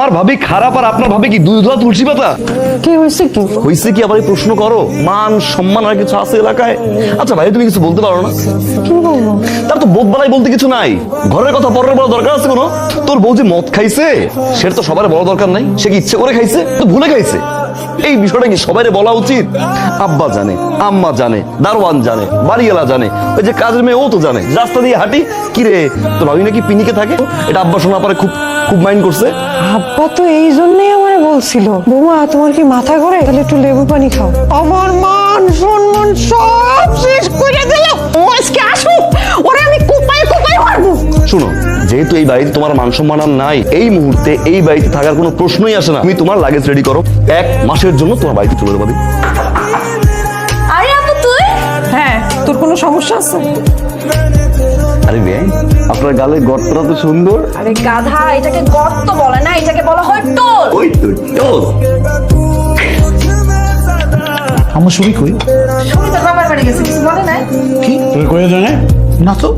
আমার ভাবি খারাপ আর আপনার ভাবি কি দুধ ধোয়া তুলসী পাতা? কি হয়েছে কি? হয়েছে কি আবার এই প্রশ্ন করো? মান সম্মান আর কিছু আছে এলাকায়? আচ্ছা ভাই তুমি কিছু বলতে পারো না? কি বলবো? তার তো বোধ বালাই বলতে কিছু নাই। ঘরের কথা পরের বড় দরকার আছে কোনো? তোর বউ যে মদ খাইছে সেটা তো সবার বড় দরকার নাই। সে কি ইচ্ছে করে খাইছে, তো ভুলে খাইছে? এই বিষয়টা কি সবাই বলা উচিত? আব্বা জানে, আম্মা জানে, দারোয়ান জানে, বাড়িওয়ালা জানে, ওই যে কাজের মেয়ে ও তো জানে। রাস্তা দিয়ে হাঁটি, কি রে তো ভাবি নাকি পিনিকে থাকে, এটা আব্বা শোনা পরে খুব খুব মাইন্ড করছে। আব্বা তো এই জন্যই আমারে বলছিল, বৌমা তোমার কি মাথা ঘোরে, তাহলে একটু লেবু পানি খাও। আমার মান সম্মান সব শেষ করে দিল। ও আজকে আসুক, ওরে আমি কোপায় কোপায় মারবো। শোনো, যেহেতু এই বাড়িতে তোমার মান সম্মান আর নাই, এই মুহূর্তে এই বাড়িতে থাকার কোনো প্রশ্নই আসে না। তুমি তোমার লাগেজ রেডি করো, 1 মাসের জন্য তোমার বাড়িতে চলে যাবো। আরে আপু তুই? হ্যাঁ, তোর কোনো সমস্যা আছে? আরে ভাই, আপনার গালের গর্তটা তো সুন্দর। আরে গাধা, এটাকে গর্ত বলে না, এটাকে বলা হয় টোল। ওই তো টোল। আমার ছবি কই? শুনি তোর বাবার বাড়ি গেছে, কিছু বলে নাই? কি তুমি কয়ে জানে না তো?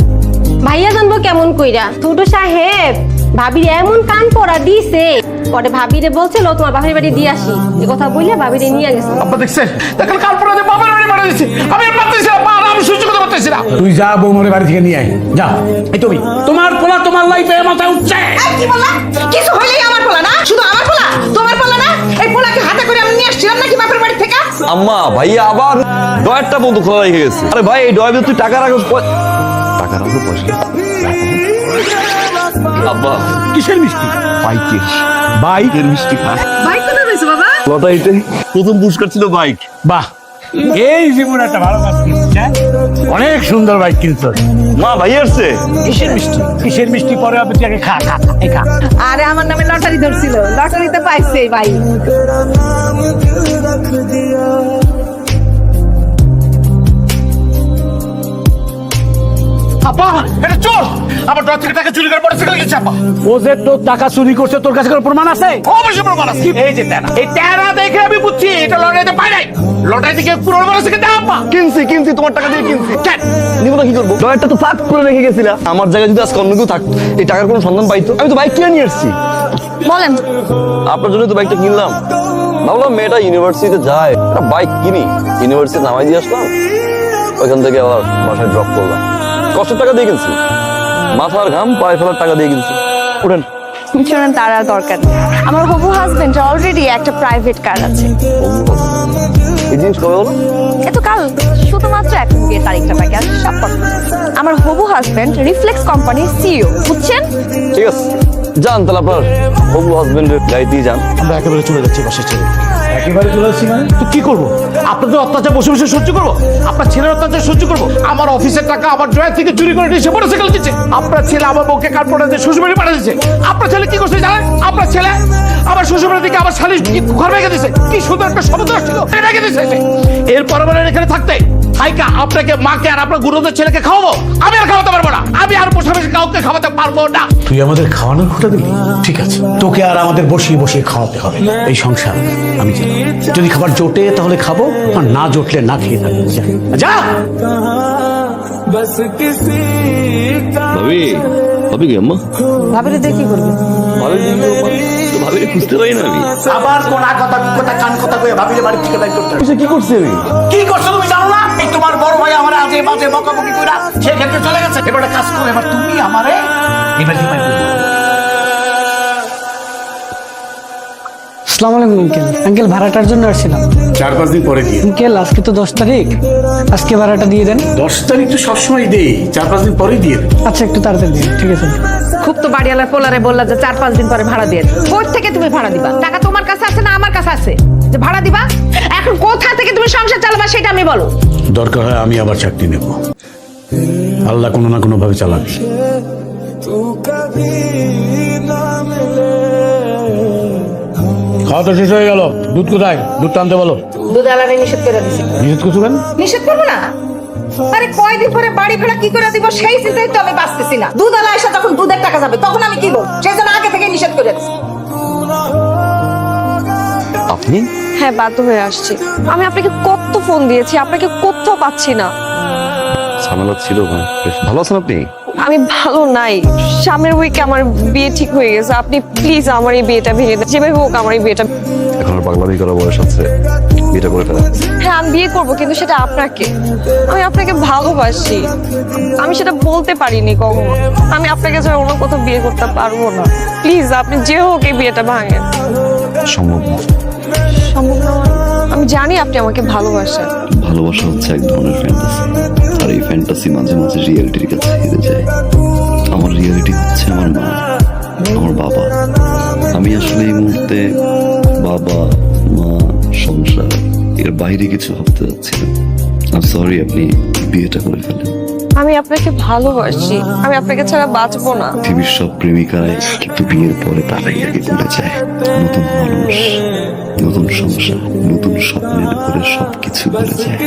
ভাইয়া জানবো কেমন কইরা? ছোট সাহেব ভাবির এমন কান পড়া দিছে, পরে ভাবিরে বলছিল তোমার বাপের বাড়ি দিয়ে আসি, এ কথা বলে ভাবিরে নিয়ে গেছে। আব্বা দেখছেন দেখেন কাল পরে যে বাবার বাড়ি পাঠিয়ে দিচ্ছি। আমি আর পারতেছি না, মা আমি সহ্য করতে পারতেছি না। তুই যা বৌমারে বাড়ি থেকে নিয়ে আয়, যা। এই তুমি তোমার পোলা তোমার লাইফে মাথায় উঠছে। কি বললা? কিছু হইলেই আমার পোলা না? শুধু আমার পোলা, তোমার পোলা না? এই পোলাকে হাতে করে আমি নিয়ে আসছিলাম নাকি বাপের বাড়ি থেকে? আম্মা ভাইয়া আবার ডয়ারটা বন্ধ খোলা রেখে গেছে। আরে ভাই, এই ডয়ারে তুই টাকা রাখো, টাকা রাখো পয়সা। আব্বা কিসের মিষ্টি? বাইকের বাইকের মিষ্টি খা। বাইক কোথায় রয়েছে বাবা? লটারিতে প্রথম পুরস্কার ছিল বাইক। বাহ, এই জীবন একটা ভালো কাজ কিনছিস, হ্যাঁ? অনেক সুন্দর বাইক কিনছ। মা ভাই আসছে। কিসের মিষ্টি? কিসের মিষ্টি পরে হবে, তুই আগে খা খা খা, এই খা। আরে আমার নামে লটারি ধরছিল, লটারিতে পাইছে এই বাইক। আপা এটা চোর, আমার ডর থেকে টাকা চুরি করে মোটরসাইকেল গেছে। আপা ও যে তোর টাকা চুরি করছে, তোর কাছে কোনো প্রমাণ আছে? অবশ্যই প্রমাণ আছে। এই যে তেরা, এই তেরা দেখে আমি বুঝছি এটা লটারিতে পাই নাই। লটারি থেকে পুরো মোটরসাইকেল দাও। আপা কিনছি তোমার টাকা দিয়ে কিনছি। নিব না কি করবো? ডয়ারটা তো ফাঁক করে রেখে গেছিলা। আমার জায়গায় যদি আজকে অন্য কেউ থাকতো, এই টাকার কোনো সন্ধান পাইতো। আমি তো বাইক কিনে নিয়ে এসেছি। বলেন। আপনার জন্য তো বাইকটা কিনলাম। ভাবলাম মেয়েটা ইউনিভার্সিটিতে যায়, একটা বাইক কিনি, ইউনিভার্সিটি নামাই দিয়ে আসলাম, ওইখান থেকে আবার বাসায় ড্রপ করলাম। কষ্টের টাকা দিয়ে কিনছি, মাথার ঘাম পায়ে ফেলার টাকা দিয়ে কিনছি। উঠেন। শুনেন, তার আর দরকার নেই। আমার হবু হাজবেন্ড অলরেডি একটা প্রাইভেট কার আছে। এই জিনিস কবে হলো? এ তো কাল, শুধুমাত্র এখন বিয়ের তারিখটা বাকি আছে, সব কথা। আমার হবু হাজবেন্ড রিফ্লেক্স কোম্পানির সিইও, বুঝছেন? ঠিক আছে, যান তাহলে আপনার হবু হাজবেন্ডের গাড়িতেই যান। আমরা একেবারে চলে যাচ্ছি বাসা ছেড়ে। একেবারে চলে যাচ্ছি মানে? তো কি করবো? আপনাদের অত্যাচার বসে বসে সহ্য করবো? আপনার ছেলের অত্যাচার সহ্য করবো? আমার অফিসের টাকা আমার ড্রয়ার থেকে চুরি করে নিয়ে সে মোটরসাইকেল কিনছে। আপনার ছেলে আমার বউকে কাল পড়াতে শ্বশুরবাড়ি পাঠিয়ে দিচ্ছে। আপনার ছেলে কি করছে জানেন? আপনার ছেলে আমার শ্বশুরবাড়ি থেকে আমার শালি ঘর ভেঙে দিছে। কি সুন্দর একটা সমুদ্র ছিল, ভেঙে দিছে। এর পরবর্তী এখানে থাকতে হাইকা আপনাকে, মাকে আর আপনার গুরুদের ছেলেকে খাওয়াবো? আমি আর খাওয়াতে পারবো না। আমি আর বসে কাউকে খাওয়াতে পারবো না। তুই আমাদের খাওয়ানোর খোটা দিবি? ঠিক আছে, তোকে আর আমাদের বসিয়ে বসিয়ে খাওয়াতে হবে। এই সংসার আমি জানি। যদি খাবার জোটে তাহলে খাবো, আর না জোটলে না খেয়ে থাকবো। যা। ভাবি, ভাবি কি আম্মা? ভাবিরে দিয়ে কি করবে? ভাবি খুঁজতে পারি না আমি। আবার কোনা কথা কথা কান কথা কয়ে ভাবিলে বাড়ি থেকে বাইর করতে হবে। কি করছি আমি? কি করছো তুমি জানো না? এই তোমার বড় ভাই আমার আজে বাজে বকাবকি কইরা সে ক্ষেত্রে চলে গেছে। এবার একটা কাজ করো, এবার তুমি আমারে এবার বাইর করো। আসসালামু আলাইকুম আঙ্কেল। আঙ্কেল ভাড়াটার জন্য আসছিলাম। 4-5 দিন পরে দিয়ে। আঙ্কেল আজকে তো 10 তারিখ, আজকে ভাড়াটা দিয়ে দেন। 10 তারিখ তো সবসময় দেই, 4-5 দিন পরেই দিয়ে। আচ্ছা, একটু তাড়াতাড়ি দিন। ঠিক আছে। খুব তো বাড়িওয়ালার পোলারে বললা যে 4-5 দিন পরে ভাড়া দিয়ে। কোথা থেকে তুমি ভাড়া দিবা? টাকা তোমার কাছে আছে না আমার কাছে আছে যে ভাড়া দিবা? এখন কোথা থেকে তুমি সংসার চালাবা সেটা আমি বলো। দরকার হয় আমি আবার চাকরি নেব, আল্লাহ কোনো না কোনো ভাবে চালাবে। খাওয়া তো শেষ হয়ে গেল, দুধ কোথায়? দুধ টানতে বলো। দুধ আলারে নিষেধ করে দিছি। নিষেধ করছো কেন? নিষেধ করবো না? আরে কয়দিন পরে বাড়ি ভাড়া কি করে দিব সেই চিন্তাই তো আমি বাঁচতেছি না। দুধ আলা এসে যখন দুধের টাকা যাবে তখন আমি কি বলবো? সেই জন্য আগে থেকে নিষেধ করে দিছি। আপনি? হ্যাঁ, বাধ্য হয়ে আসছি। আমি আপনাকে কত ফোন দিয়েছি, আপনাকে কোথাও পাচ্ছি না। ঝামেলা ছিল ভাই। বেশ ভালো আছেন আপনি? আমি ভালো নাই। সামনের উইকে আমার বিয়ে ঠিক হয়ে গেছে, আপনি প্লিজ আমার এই বিয়েটা ভেঙে দেন, যেভাবে হোক আমার এই বিয়েটা। এখন আর পাগলামি করার বয়স আছে, বিয়েটা করে ফেলা। হ্যাঁ আমি বিয়ে করবো, কিন্তু সেটা আপনাকে। আমি আপনাকে ভালোবাসি, আমি সেটা বলতে পারিনি কখনো। আমি আপনাকে ছাড়া অন্য কোথাও বিয়ে করতে পারবো না। প্লিজ আপনি যে হোক এই বিয়েটা ভাঙেন। সম্ভব না। সম্ভব না মানে? আমি জানি আপনি আমাকে ভালোবাসেন। ভালোবাসা হচ্ছে এক ধরনের ফ্যান্টাসি, আর এই ফ্যান্টাসি মাঝে মাঝে রিয়েলিটির কাছে হেরে যায়। আমার রিয়েলিটি হচ্ছে আমার মা, আমার বাবা। আমি আসলে এই মুহূর্তে বাবা, মা, সংসার এর বাইরে কিছু ভাবতে যাচ্ছি না। আমি সরি, আপনি বিয়েটা করে ফেলেন। আমি আপনাকে ভালোবাসি, আমি আপনাকে ছাড়া বাঁচবো না। পৃথিবীর সব প্রেমিকারাই কিন্তু বিয়ের পরে তারাই আগে ভুলে যায়। নতুন মানুষ, নতুন সংসার, নতুন স্বপ্নের করে সবকিছু ভুলে যায়।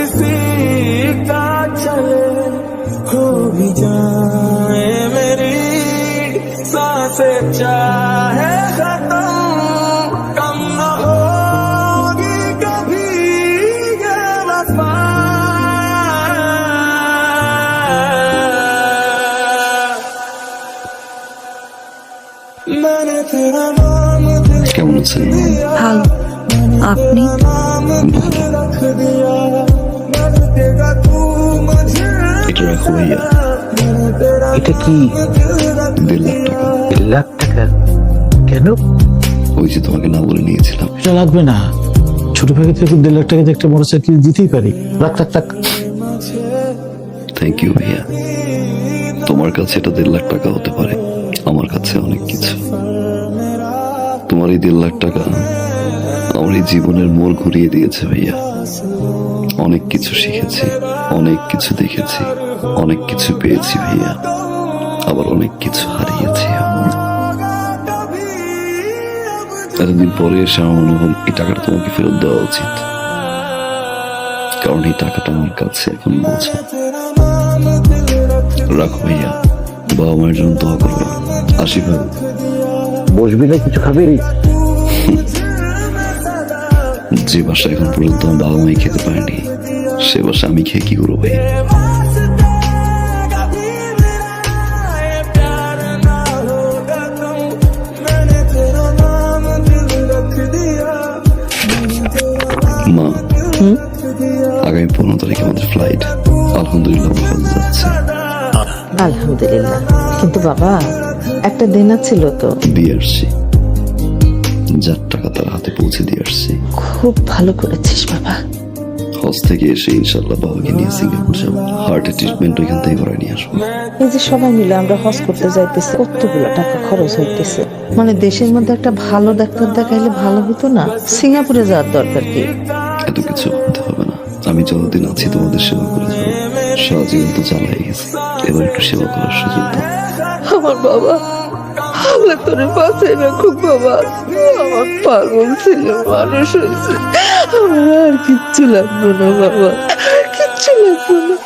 কেমন আছেন? ভালো, আপনি? এটা রাখো ভাইয়া। এটা কি? 1.5 লাখ টাকা। 1 লাখ টাকা? কেন? ওই যে তোমাকে না বলে নিয়েছিলাম। এটা লাগবে না, ছোট ভাইকে থেকে 1.5 লাখ টাকা দিয়ে একটা মোটরসাইকেল দিতেই পারি। রাখ রাখ রাখ। থ্যাংক ইউ ভাইয়া। তোমার কাছে এটা 1.5 লাখ টাকা হতে পারে, আমার কাছে অনেক কিছু। তোমার এই 1.5 লাখ টাকা আমার এই জীবনের মোড় ঘুরিয়ে দিয়েছে ভাইয়া। অনেক কিছু শিখেছি, অনেক কিছু দেখেছি, অনেক কিছু পেয়েছি ভাইয়া, আবার অনেক কিছু হারিয়েছি। এতদিন পরে এসে আমার মনে হল এই টাকাটা তোমাকে ফেরত দেওয়া উচিত, কারণ এই টাকাটা আমার কাছে এখন বোঝা। রাখো ভাইয়া, বাবা মায়ের জন্য দোয়া করবে। আশীর্বাদ। বসবি না, কিছু খাবি? যে বাসা এখন পর্যন্ত আমার বাবা মাই খেতে পারেনি, সে বাসা আমি খেয়ে কি করবো ভাই? মা, আগামী 15 তারিখে আমাদের ফ্লাইট। আলহামদুলিল্লাহ ভালো যাচ্ছে। আলহামদুলিল্লাহ। কিন্তু বাবা, একটা দেনা ছিল তো। দিয়ে আসছি, যার টাকা তার হাতে পৌঁছে দিয়ে আসছি। খুব ভালো করেছিস বাবা। হজ থেকে এসে ইনশাল্লাহ বাবাকে নিয়ে সিঙ্গাপুর যাবো। হার্টের ট্রিটমেন্ট ওইখান থেকে করে নিয়ে আসবো। এই যে সবাই মিলে আমরা হজ করতে যাইতেছি, কতগুলো টাকা খরচ হইতেছে। মানে দেশের মধ্যে একটা ভালো ডাক্তার দেখাইলে ভালো হতো না? সিঙ্গাপুরে যাওয়ার দরকার কি? এত কিছু ভাবতে হবে না, আমি যতদিন আছি তোমাদের সেবা করে যাবো। সারা জীবন তো জ্বালাই গেছে, এবার একটু সেবা করার সুযোগ দাও। আমার বাবা, আল্লাহ তোরে বাঁচাই রাখুক বাবা। আমার পাগল ছিল মানুষ হয়েছে, আমার আর কিচ্ছু লাগবে না বাবা, কিচ্ছু লাগবে না।